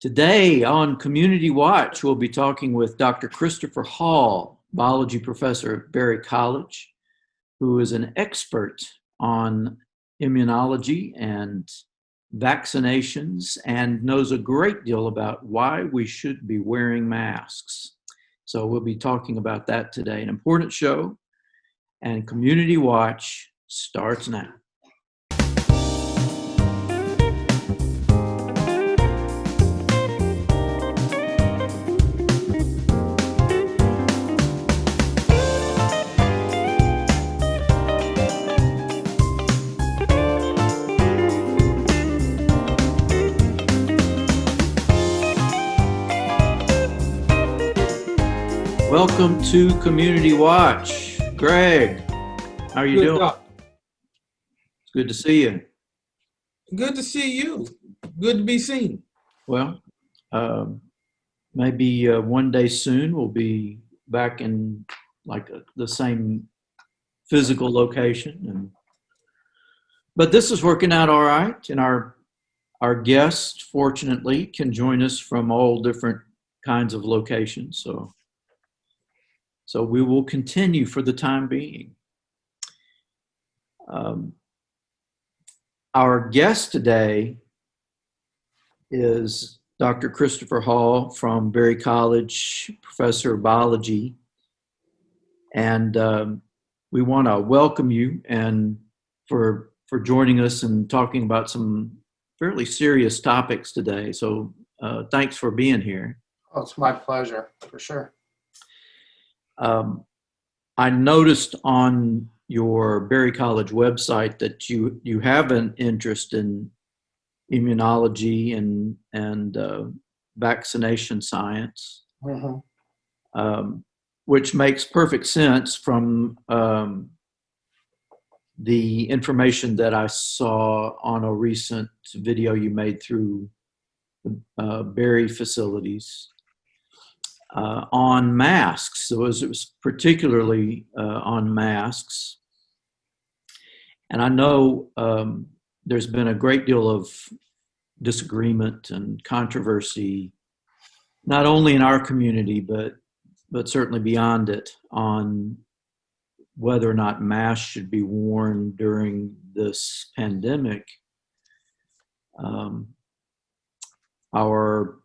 Today on Community Watch, we'll be talking with Dr. Christopher Hall, biology professor at Berry College, who is an expert on immunology and vaccinations and knows a great deal about why we should be wearing masks. So we'll be talking about that today. An important show, and Community Watch starts now. Welcome to Community Watch. Greg, how are you doing? It's good to see you. Good to see you. Good to be seen. Well, maybe one day soon we'll be back in the same physical location. But this is working out all right, and our guests, fortunately, can join us from all different kinds of locations. So we will continue for the time being. Our guest today is Dr. Christopher Hall from Berry College, professor of biology. And we want to welcome you and for joining us and talking about some fairly serious topics today. So thanks for being here. Oh, it's my pleasure, for sure. I noticed on your Berry College website that you have an interest in immunology and vaccination science, which makes perfect sense from the information that I saw on a recent video you made through the Berry facilities. On masks. So it was particularly on masks. And I know there's been a great deal of disagreement and controversy, not only in our community, but certainly beyond it, on whether or not masks should be worn during this pandemic. Our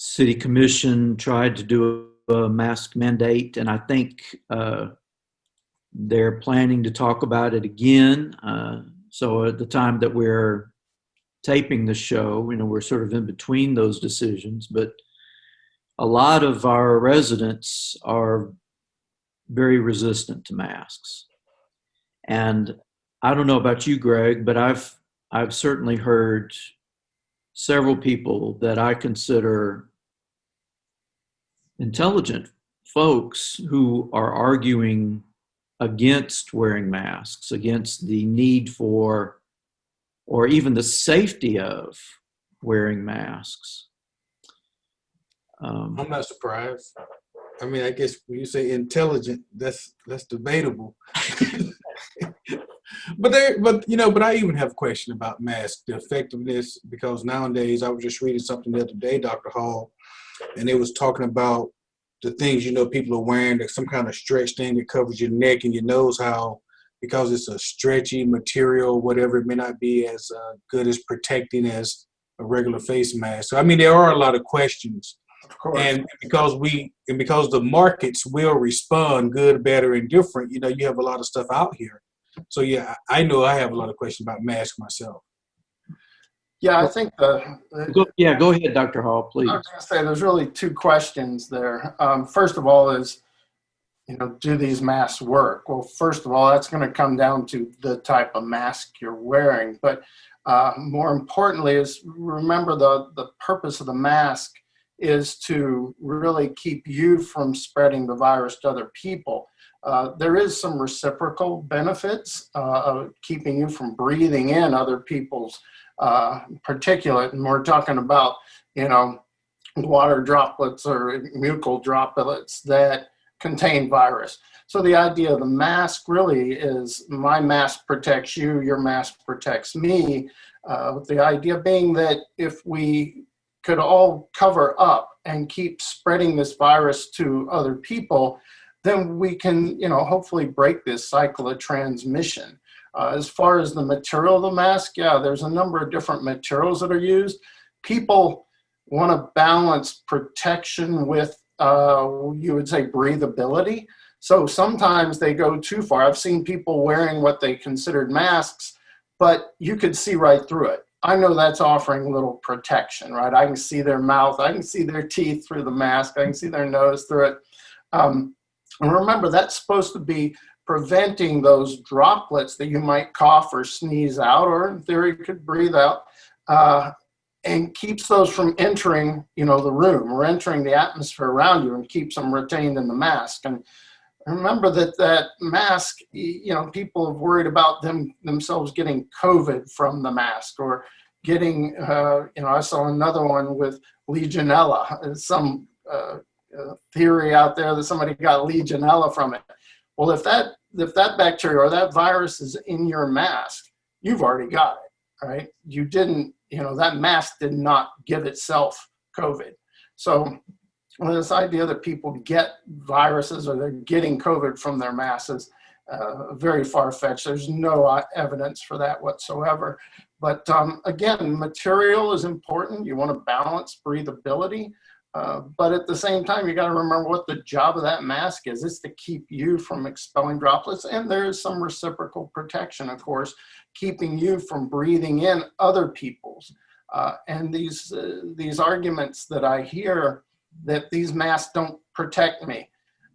City Commission tried to do a mask mandate, and I think they're planning to talk about it again. So at the time that we're taping the show, we're sort of in between those decisions, but a lot of our residents are very resistant to masks. And I don't know about you, Greg, but I've certainly heard several people that I consider intelligent folks who are arguing against wearing masks, against the need for, or even the safety of wearing masks. I'm not surprised. I mean, I guess when you say intelligent, that's debatable. But I even have a question about masks, the effectiveness, because nowadays I was just reading something the other day, Dr. Hall, and it was talking about the things, people are wearing, like some kind of stretch thing that covers your neck and your nose, how, because it's a stretchy material, whatever, it may not be as good as protecting as a regular face mask. So, I mean, there are a lot of questions. Of course. And because the markets will respond good, better, and different, you have a lot of stuff out here. So, yeah, I know I have a lot of questions about masks myself. Yeah, I think go ahead, Dr. Hall, please. I was going to say there's really two questions there. First of all is, do these masks work? Well, first of all, that's going to come down to the type of mask you're wearing. But more importantly is, remember the purpose of the mask is to really keep you from spreading the virus to other people. There is some reciprocal benefits of keeping you from breathing in other people's particulate, and we're talking about, water droplets or mucal droplets that contain virus. So the idea of the mask really is my mask protects you, your mask protects me. The idea being that if we could all cover up and keep spreading this virus to other people, then we can, hopefully break this cycle of transmission. As far as the material of the mask, yeah, there's a number of different materials that are used. People want to balance protection with, you would say, breathability. So sometimes they go too far. I've seen people wearing what they considered masks, but you could see right through it. I know that's offering little protection, right? I can see their mouth, I can see their teeth through the mask, I can see their nose through it. And remember, that's supposed to be preventing those droplets that you might cough or sneeze out, or in theory could breathe out, and keeps those from entering, the room or entering the atmosphere around you, and keeps them retained in the mask. And remember that mask, people have worried about themselves getting COVID from the mask, or getting, I saw another one with Legionella, some theory out there that somebody got Legionella from it. Well, if that bacteria or that virus is in your mask, you've already got it, right? You didn't, that mask did not give itself COVID. So this idea that people get viruses or they're getting COVID from their masks is very far-fetched. There's no evidence for that whatsoever. But again, material is important. You want to balance breathability. But at the same time, you got to remember what the job of that mask is. It's to keep you from expelling droplets. And there is some reciprocal protection, of course, keeping you from breathing in other people's. And these arguments that I hear that these masks don't protect me.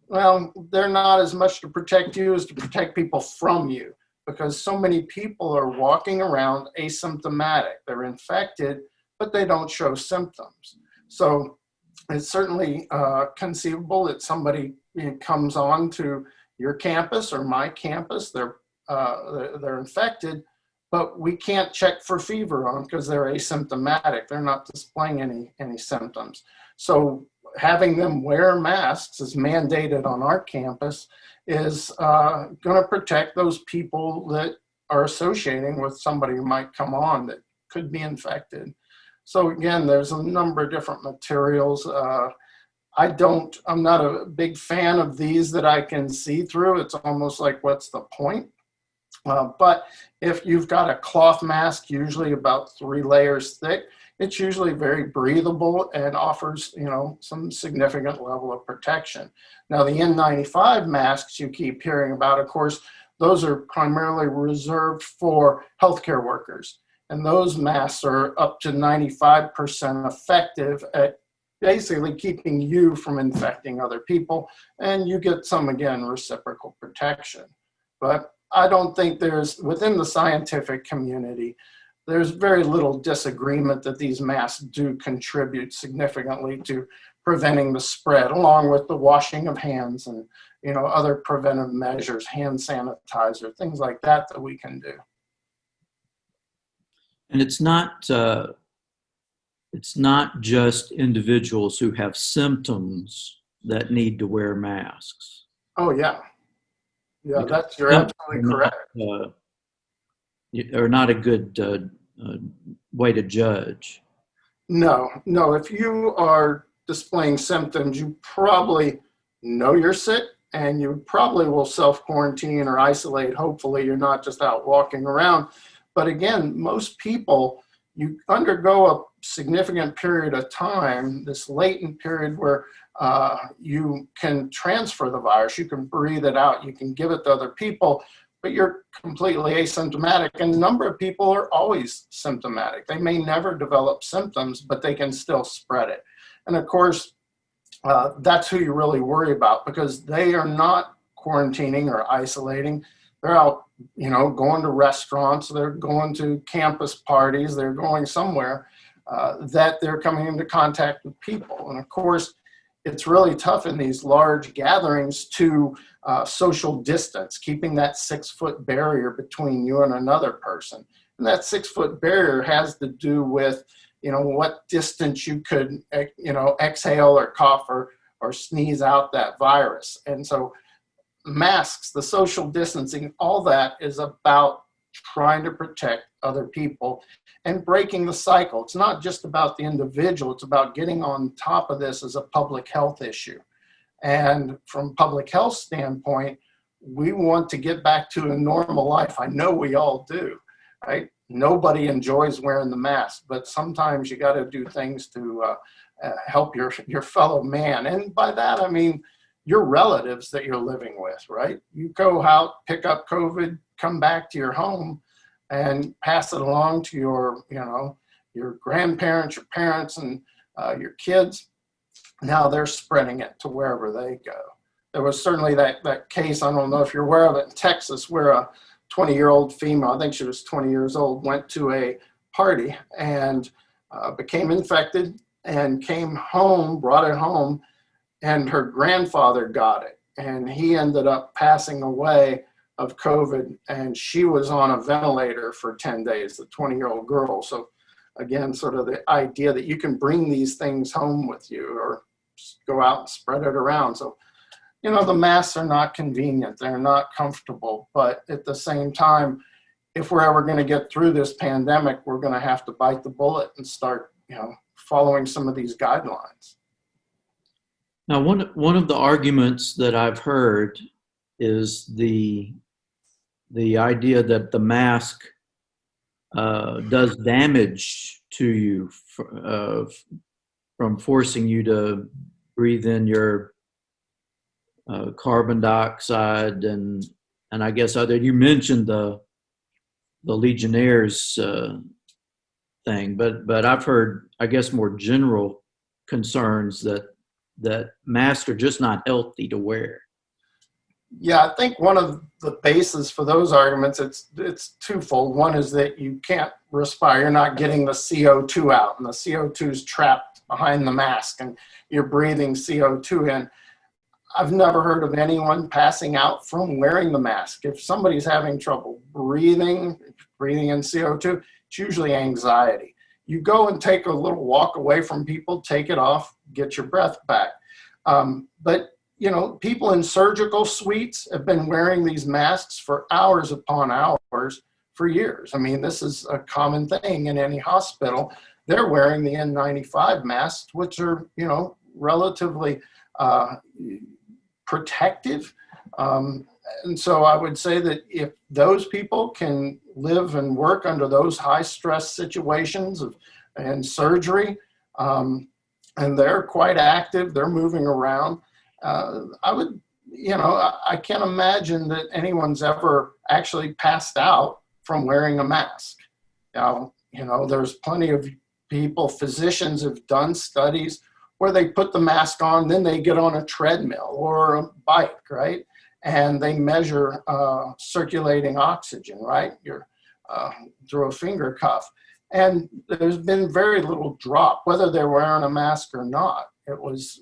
Well, they're not as much to protect you as to protect people from you, because so many people are walking around asymptomatic. They're infected, but they don't show symptoms. So it's certainly conceivable that somebody comes on to your campus or my campus, they're infected, but we can't check for fever on them because they're asymptomatic. They're not displaying any symptoms. So having them wear masks is mandated on our campus is going to protect those people that are associating with somebody who might come on that could be infected. So again, there's a number of different materials. I'm not a big fan of these that I can see through. It's almost like, what's the point? But if you've got a cloth mask, usually about 3 layers thick, it's usually very breathable and offers, some significant level of protection. Now, the N95 masks you keep hearing about, of course, those are primarily reserved for healthcare workers. And those masks are up to 95% effective at basically keeping you from infecting other people. And you get some, again, reciprocal protection. But I don't think within the scientific community, there's very little disagreement that these masks do contribute significantly to preventing the spread, along with the washing of hands and, other preventive measures, hand sanitizer, things like that we can do. And it's not just individuals who have symptoms that need to wear masks. Oh, yeah. Yeah, you're absolutely correct. Are not a good way to judge. No. If you are displaying symptoms, you probably know you're sick, and you probably will self-quarantine or isolate. Hopefully, you're not just out walking around. But again, most people, you undergo a significant period of time, this latent period where you can transfer the virus, you can breathe it out, you can give it to other people, but you're completely asymptomatic. And a number of people are always symptomatic. They may never develop symptoms, but they can still spread it. And of course, that's who you really worry about, because they are not quarantining or isolating. They're out, going to restaurants, they're going to campus parties, they're going somewhere that they're coming into contact with people. And of course, it's really tough in these large gatherings to social distance, keeping that 6-foot barrier between you and another person. And that 6-foot barrier has to do with, what distance you could, exhale or cough or sneeze out that virus. And so masks, the social distancing, all that is about trying to protect other people and breaking the cycle. It's not just about the individual, it's about getting on top of this as a public health issue. And from public health standpoint, we want to get back to a normal life. I know we all do, right? Nobody enjoys wearing the mask, but sometimes you got to do things to help your fellow man. And by that, I mean your relatives that you're living with, right? You go out, pick up COVID, come back to your home and pass it along to your, your grandparents, your parents, and your kids. Now they're spreading it to wherever they go. There was certainly that case, I don't know if you're aware of it, in Texas, where a 20-year-old female, I think she was 20 years old, went to a party and became infected and came home, brought it home, and her grandfather got it. And he ended up passing away of COVID, and she was on a ventilator for 10 days, the 20-year-old girl. So again, sort of the idea that you can bring these things home with you or just go out and spread it around. So, the masks are not convenient. They're not comfortable. But at the same time, if we're ever going to get through this pandemic, we're going to have to bite the bullet and start, following some of these guidelines. Now, one of the arguments that I've heard is the idea that the mask does damage to you from forcing you to breathe in your carbon dioxide and I guess you mentioned the Legionnaires thing, but I've heard, I guess, more general concerns that masks are just not healthy to wear. Yeah, I think one of the bases for those arguments, it's twofold. One is that you can't respire. You're not getting the CO2 out, and the CO2 is trapped behind the mask, and you're breathing CO2 in. I've never heard of anyone passing out from wearing the mask. If somebody's having trouble breathing in CO2, it's usually anxiety. You go and take a little walk away from people, take it off, get your breath back. But people in surgical suites have been wearing these masks for hours upon hours for years. I mean, this is a common thing in any hospital. They're wearing the N95 masks, which are, relatively protective. And so I would say that if those people can live and work under those high stress situations and surgery, and they're quite active, they're moving around, I would, I can't imagine that anyone's ever actually passed out from wearing a mask. Now, there's plenty of people, physicians have done studies where they put the mask on, then they get on a treadmill or a bike, right? And they measure circulating oxygen, right? Through a finger cuff. And there's been very little drop, whether they're wearing a mask or not. It was,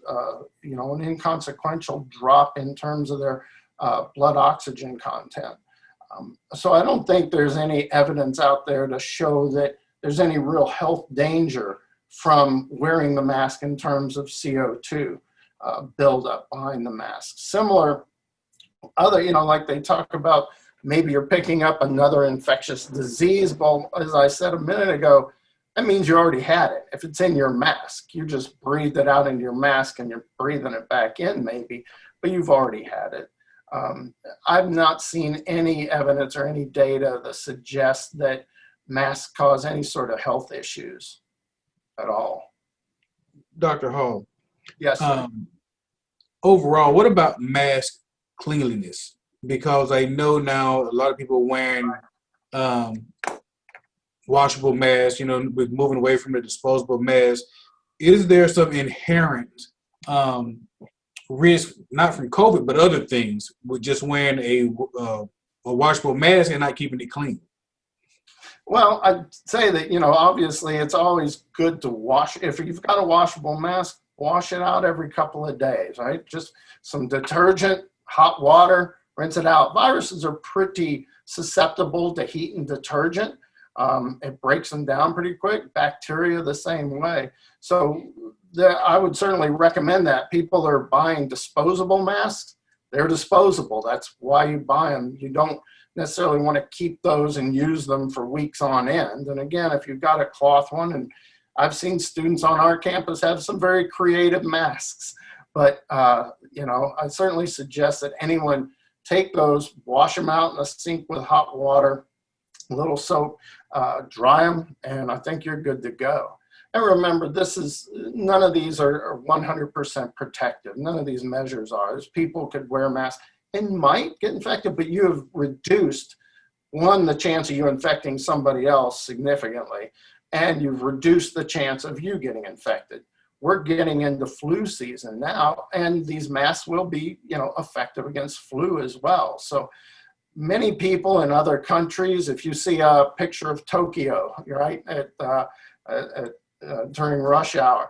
an inconsequential drop in terms of their blood oxygen content. So I don't think there's any evidence out there to show that there's any real health danger from wearing the mask in terms of CO2 buildup behind the mask. Similar other, like they talk about, maybe you're picking up another infectious disease. Well, as I said a minute ago, that means you already had it. If it's in your mask, you just breathed it out into your mask and you're breathing it back in maybe, but you've already had it. I've not seen any evidence or any data that suggests that masks cause any sort of health issues at all. Dr. Hall. Yes, sir. Overall, what about mask cleanliness? Because I know now a lot of people are wearing washable masks, with moving away from the disposable mask. Is there some inherent risk, not from COVID, but other things, with just wearing a washable mask and not keeping it clean? Well, I'd say that, obviously it's always good to wash. If you've got a washable mask, wash it out every couple of days, right? Just some detergent, hot water, rinse it out. Viruses are pretty susceptible to heat and detergent. It breaks them down pretty quick. Bacteria the same way. So I would certainly recommend that. People are buying disposable masks. They're disposable. That's why you buy them. You don't necessarily want to keep those and use them for weeks on end. And again, if you've got a cloth one, and I've seen students on our campus have some very creative masks, but you know, I certainly suggest that anyone take those, wash them out in a sink with hot water, a little soap, dry them, and I think you're good to go. And remember, none of these are 100% protective. None of these measures are. As people could wear masks and might get infected, but you have reduced, one, the chance of you infecting somebody else significantly, and you've reduced the chance of you getting infected. We're getting into flu season now, and these masks will be, you know, effective against flu as well. So many people in other countries, if you see a picture of Tokyo, right, during rush hour,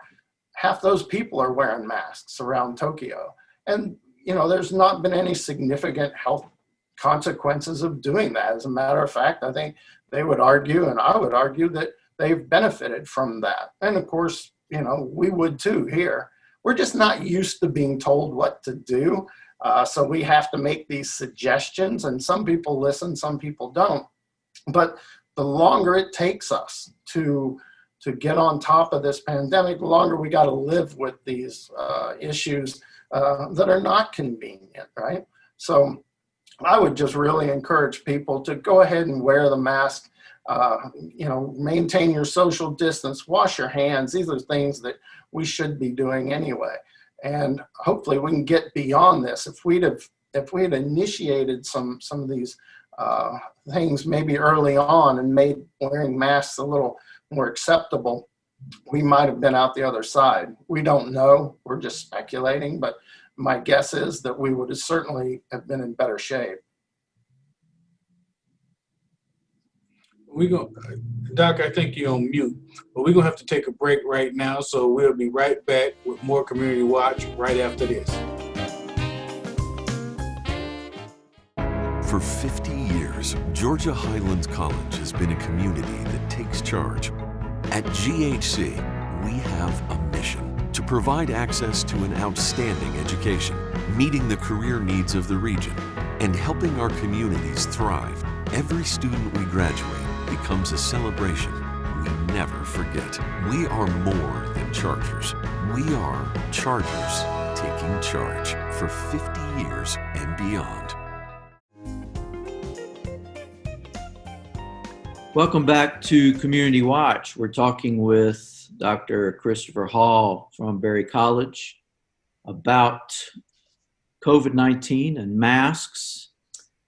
half those people are wearing masks around Tokyo. And, you know, there's not been any significant health consequences of doing that. As a matter of fact, I think they would argue, and I would argue, that they've benefited from that. And of course, you know, we would too here. We're just not used to being told what to do. So we have to make these suggestions, and some people listen, some people don't. But the longer it takes us to get on top of this pandemic, the longer we got to live with these issues that are not convenient, right? So I would just really encourage people to go ahead and wear the mask. You know, maintain your social distance, wash your hands. These are things that we should be doing anyway. And hopefully we can get beyond this. If we had initiated some of these things maybe early on and made wearing masks a little more acceptable, we might have been out the other side. We don't know. We're just speculating, but my guess is that we would have certainly have been in better shape. Doc, I think you're on mute, but we're gonna have to take a break right now, so we'll be right back with more Community Watch right after this. For 50 years, Georgia Highlands College has been a community that takes charge. At GHC, we have a mission to provide access to an outstanding education, meeting the career needs of the region, and helping our communities thrive. Every student we graduate becomes a celebration we never forget. We are more than Chargers. We are Chargers taking charge for 50 years and beyond. Welcome back to Community Watch. We're talking with Dr. Christopher Hall from Berry College about COVID-19 and masks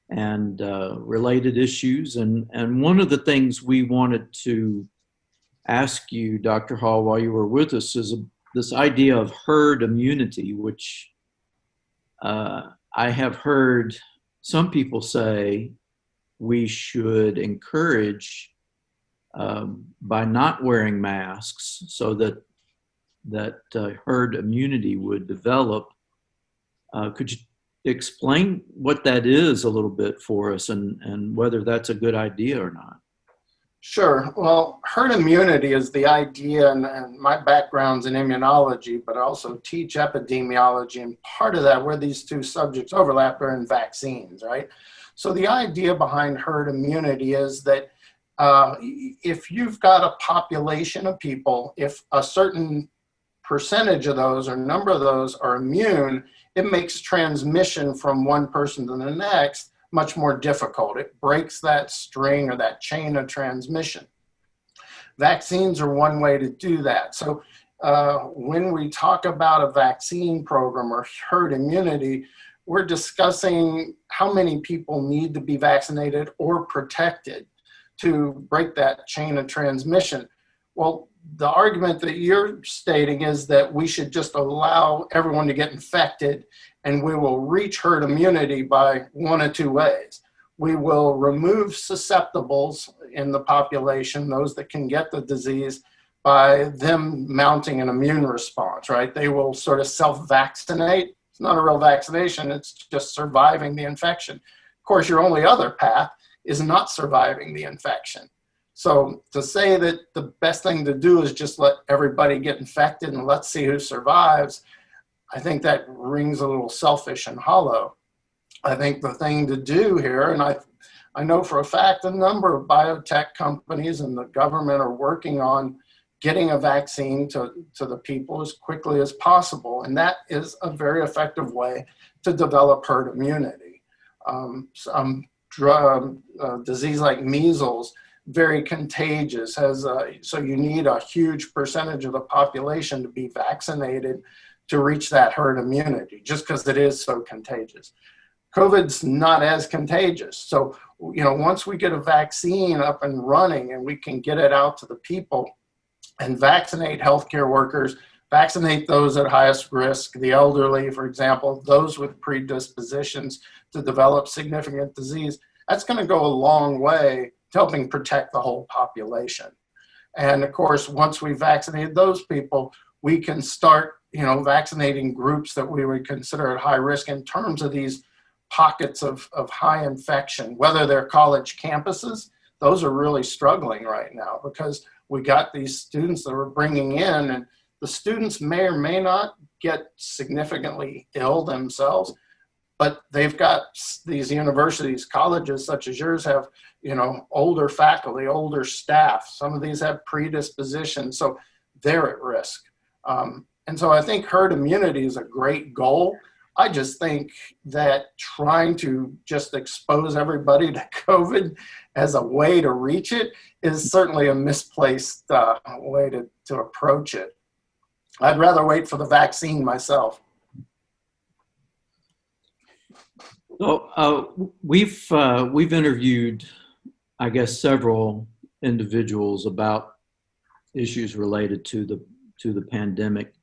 and related issues. And one of the things we wanted to ask you, Dr. Hall, while you were with us, is this idea of herd immunity, which I have heard some people say we should encourage by not wearing masks so that herd immunity would develop. Could you explain what that is a little bit for us and whether that's a good idea or not? Sure. Well, herd immunity is the idea, and my background's in immunology, but I also teach epidemiology, and part of that, where these two subjects overlap, are in vaccines, right? So the idea behind herd immunity is that if you've got a population of people, if a certain percentage of those or number of those are immune, it makes transmission from one person to the next much more difficult. It breaks that string or that chain of transmission. Vaccines are one way to do that. So when we talk about a vaccine program or herd immunity, we're discussing how many people need to be vaccinated or protected to break that chain of transmission. Well, the argument that you're stating is that we should just allow everyone to get infected and we will reach herd immunity by one of two ways. We will remove susceptibles in the population, those that can get the disease, by them mounting an immune response, right? They will sort of self-vaccinate. It's not a real vaccination, it's just surviving the infection. Of course, your only other path is not surviving the infection. So to say that the best thing to do is just let everybody get infected and let's see who survives, I think that rings a little selfish and hollow. I think the thing to do here, and I know for a fact a number of biotech companies and the government are working on getting a vaccine to the people as quickly as possible. And that is a very effective way to develop herd immunity. Some disease like measles, very contagious, so you need a huge percentage of the population to be vaccinated to reach that herd immunity, just because it is so contagious. COVID's not as contagious. So, once we get a vaccine up and running and we can get it out to the people and vaccinate healthcare workers, vaccinate those at highest risk, the elderly, for example, those with predispositions to develop significant disease, that's going to go a long way to helping protect the whole population. And of course, once we vaccinate those people, we can start, vaccinating groups that we would consider at high risk in terms of these pockets of high infection, whether they're college campuses. Those are really struggling right now because we got these students that we're bringing in, and the students may or may not get significantly ill themselves, but they've got these universities, colleges such as yours have, older faculty, older staff. Some of these have predispositions, so they're at risk. And so I think herd immunity is a great goal. I just think that trying to just expose everybody to COVID as a way to reach it is certainly a misplaced way to approach it. I'd rather wait for the vaccine myself. So we've interviewed, I guess, several individuals about issues related to the pandemic,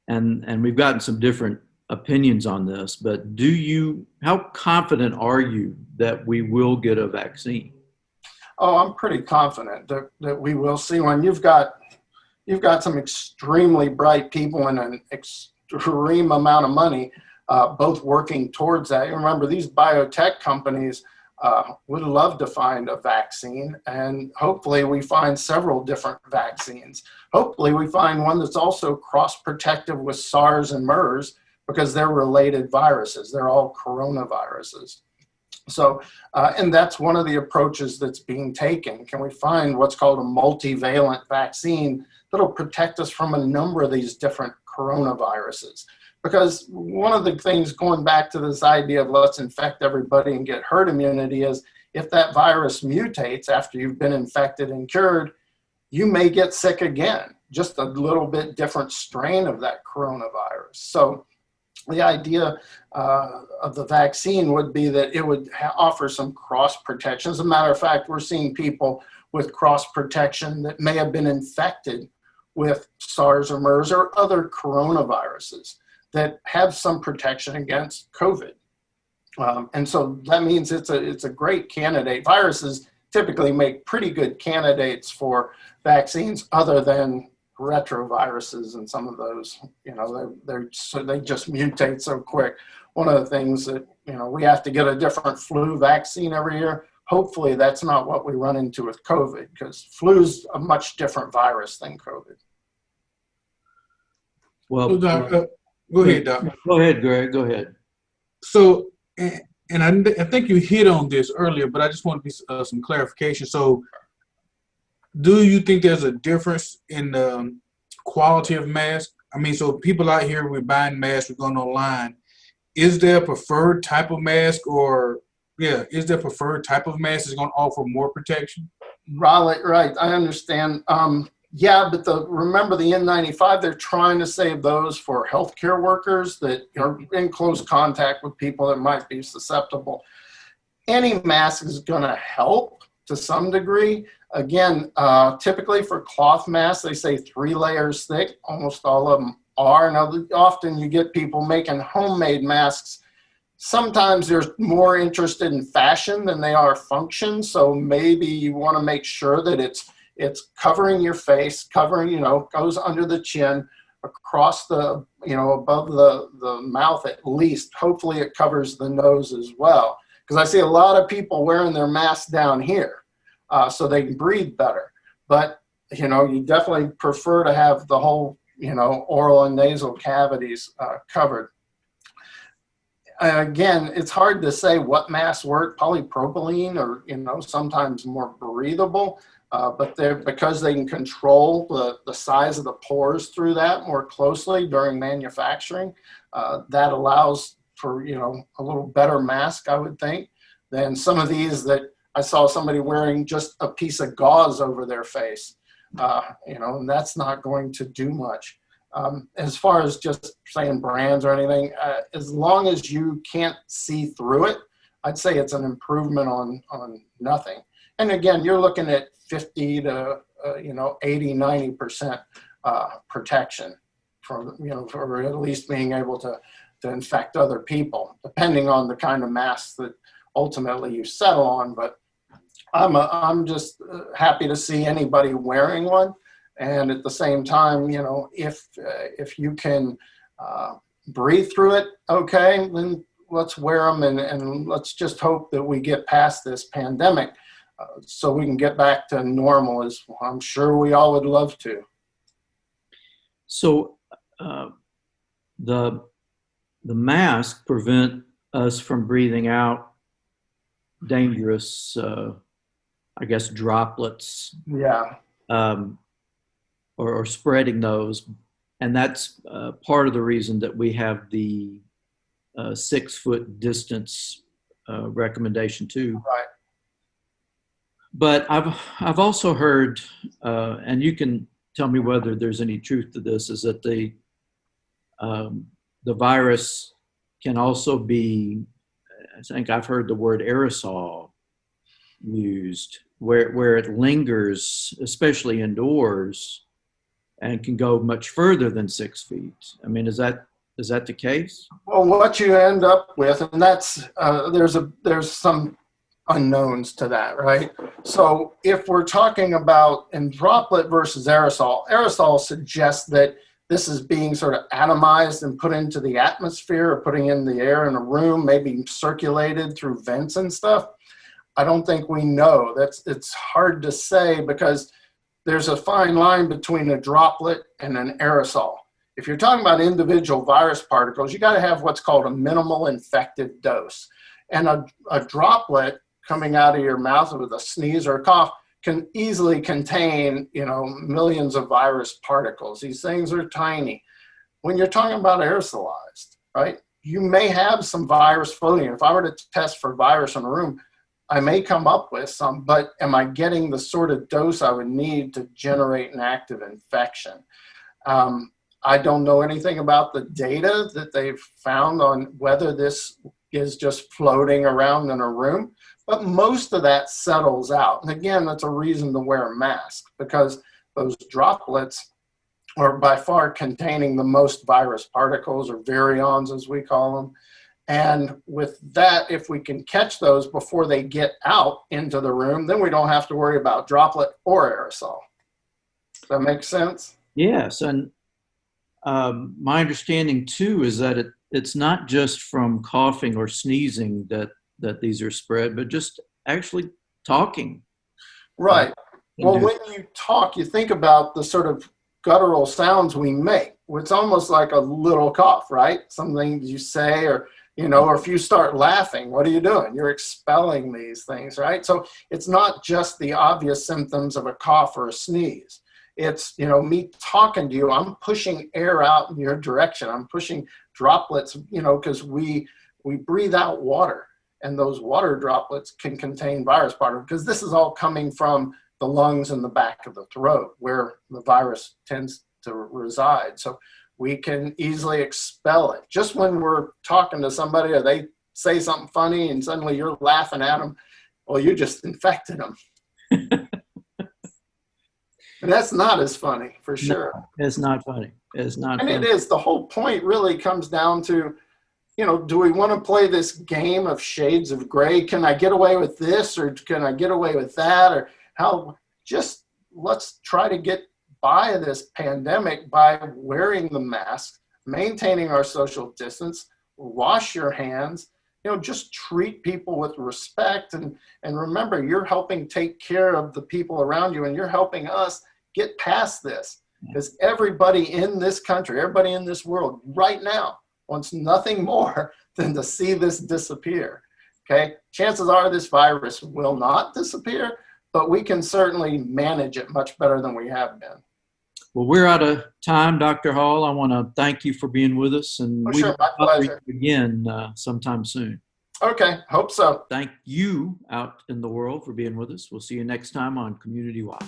and we've gotten some different opinions on this. But how confident are you that we will get a vaccine? Oh, I'm pretty confident that we will see one. You've got some extremely bright people and an extreme amount of money, both working towards that. You remember, these biotech companies would love to find a vaccine, and hopefully we find several different vaccines. Hopefully we find one that's also cross-protective with SARS and MERS, because they're related viruses. They're all coronaviruses. So, and that's one of the approaches that's being taken. Can we find what's called a multivalent vaccine that'll protect us from a number of these different coronaviruses? Because one of the things, going back to this idea of let's infect everybody and get herd immunity, is if that virus mutates after you've been infected and cured, you may get sick again, just a little bit different strain of that coronavirus. So the idea of the vaccine would be that it would offer some cross protection. As a matter of fact, we're seeing people with cross protection that may have been infected with SARS or MERS or other coronaviruses that have some protection against COVID. And so that means it's a great candidate. Viruses typically make pretty good candidates for vaccines, other than retroviruses and some of those, they just mutate so quick. One of the things that, we have to get a different flu vaccine every year. Hopefully that's not what we run into with COVID, because flu's a much different virus than COVID. Well, So, Doc, go ahead, Doc. Go ahead, Greg. Go ahead. So, and I think you hit on this earlier, but I just want to be some clarification. So, do you think there's a difference in the quality of masks? I mean, so people out here, we're buying masks, we're going online. Is there a preferred type of mask, or is there a preferred type of mask that's going to offer more protection? Right. I understand. But remember the N95, they're trying to save those for healthcare workers that are in close contact with people that might be susceptible. Any mask is going to help to some degree. Again, typically for cloth masks, they say 3 layers thick. Almost all of them are. Now, often you get people making homemade masks. Sometimes they're more interested in fashion than they are function. So maybe you want to make sure that it's covering your face, goes under the chin, across the, above the mouth at least. Hopefully it covers the nose as well. Because I see a lot of people wearing their masks down here so they can breathe better. But, you definitely prefer to have the whole, oral and nasal cavities covered. again, it's hard to say what masks work. Polypropylene, or sometimes more breathable, but because they can control the size of the pores through that more closely during manufacturing. That allows for a little better mask, I would think, than some of these that I saw somebody wearing just a piece of gauze over their face. And that's not going to do much. As far as just saying brands or anything, as long as you can't see through it, I'd say it's an improvement on nothing. And again, you're looking at 50 to 80, 90% protection from for at least being able to infect other people, depending on the kind of mask that ultimately you settle on. But I'm just happy to see anybody wearing one. And at the same time, if you can breathe through it, okay, then let's wear them, and let's just hope that we get past this pandemic so we can get back to normal, as I'm sure we all would love to. So the mask prevent us from breathing out dangerous, I guess, droplets. Yeah. Or spreading those. And that's part of the reason that we have the 6 foot distance recommendation too. Right. But I've also heard, and you can tell me whether there's any truth to this, is that the virus can also be, I think I've heard the word aerosol used, where it lingers, especially indoors, and can go much further than 6 feet. I mean, is that the case? Well, what you end up with, and that's there's some unknowns to that, right? So if we're talking about in droplet versus aerosol suggests that this is being sort of atomized and put into the atmosphere, or putting in the air in a room, maybe circulated through vents and stuff. I don't think we know. It's hard to say, because there's a fine line between a droplet and an aerosol. If you're talking about individual virus particles, you got to have what's called a minimal infected dose. And a droplet coming out of your mouth with a sneeze or a cough can easily contain, millions of virus particles. These things are tiny. When you're talking about aerosolized, right, you may have some virus floating. If I were to test for virus in a room, I may come up with some, but am I getting the sort of dose I would need to generate an active infection? I don't know anything about the data that they've found on whether this is just floating around in a room, but most of that settles out. And again, that's a reason to wear a mask, because those droplets are by far containing the most virus particles, or virions as we call them. And with that, if we can catch those before they get out into the room, then we don't have to worry about droplet or aerosol. Does that make sense? Yes, and my understanding too is that it's not just from coughing or sneezing that these are spread, but just actually talking. Right. Well, when you talk, you think about the sort of guttural sounds we make. It's almost like a little cough, right? Something you say, or or if you start laughing, what are you doing? You're expelling these things, right? So it's not just the obvious symptoms of a cough or a sneeze. It's, me talking to you, I'm pushing air out in your direction. I'm pushing droplets, because we breathe out water, and those water droplets can contain virus particles, because this is all coming from the lungs and the back of the throat, where the virus tends to reside. So we can easily expel it. Just when we're talking to somebody, or they say something funny and suddenly you're laughing at them, well, you just infected them. And that's not as funny, for sure. No, it's not funny. It's not and funny. It is. The whole point really comes down to, do we want to play this game of shades of gray? Can I get away with this, or can I get away with that? Or just let's try to get by this pandemic by wearing the mask, maintaining our social distance, wash your hands, just treat people with respect. And remember, you're helping take care of the people around you, and you're helping us get past this, because everybody in this country, everybody in this world right now wants nothing more than to see this disappear. Okay, chances are this virus will not disappear, but we can certainly manage it much better than we have been. Well, we're out of time, Dr. Hall. I want to thank you for being with us, and Oh, we sure, my will outreach pleasure. again sometime soon. Okay, hope so. Thank you out in the world for being with us. We'll see you next time on Community Watch.